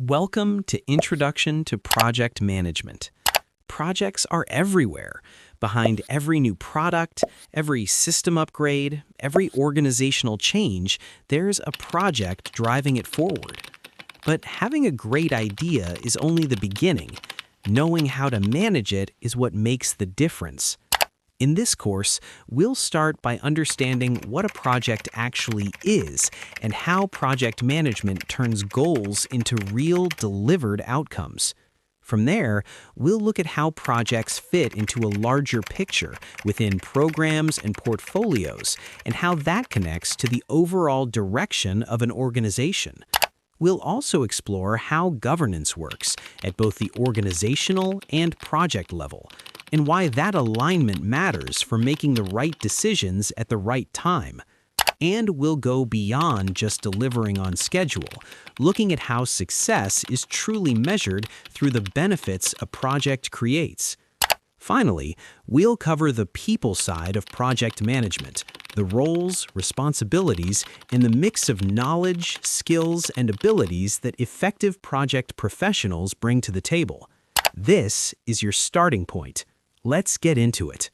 Welcome to Introduction to Project Management. Projects are everywhere. Behind every new product, every system upgrade, every organizational change, there's a project driving it forward. But having a great idea is only the beginning. Knowing how to manage it is what makes the difference. In this course, we'll start by understanding what a project actually is and how project management turns goals into real delivered outcomes. From there, we'll look at how projects fit into a larger picture within programs and portfolios and how that connects to the overall direction of an organization. We'll also explore how governance works at both the organizational and project level, and why that alignment matters for making the right decisions at the right time. And we'll go beyond just delivering on schedule, looking at how success is truly measured through the benefits a project creates. Finally, we'll cover the people side of project management, the roles, responsibilities, and the mix of knowledge, skills, and abilities that effective project professionals bring to the table. This is your starting point. Let's get into it.